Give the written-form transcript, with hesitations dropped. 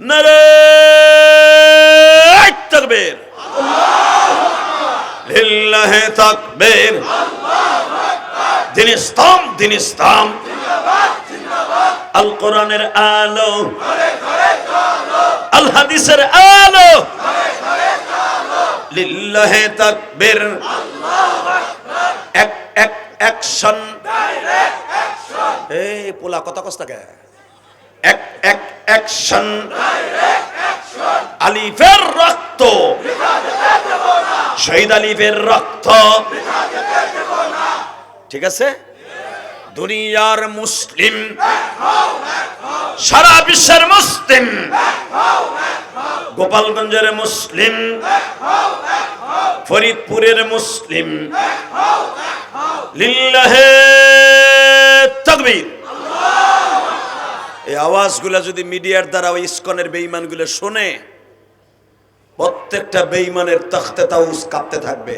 নারে তাকবীর, লিল্লাহি তাকবীর, দিন ইসলাম, দিন ইসলাম, আল কোরআনের আলো, আল হাদিসের আলো, লিল্লাহি তাকবীর, এক এক অ্যাকশন, এই পোলা কথা কস্তাকে, এক এক অ্যাকশন, আলিফের রক্ত, শহীদ আলিফের রক্ত, ঠিক আছে? দুনিয়ার মুসলিম, সারা বিশ্বের মুসলিম, গোপালগঞ্জের মুসলিম, ফরিদপুরের মুসলিম, লিল্লাহি তাকবীর। এই আওয়াজগুলা যদি মিডিয়ার দ্বারা ওই ইসকনের বেঈমানগুলো শোনে, প্রত্যেকটা বেঈমানের তখতে তাউস কাঁপতে থাকবে।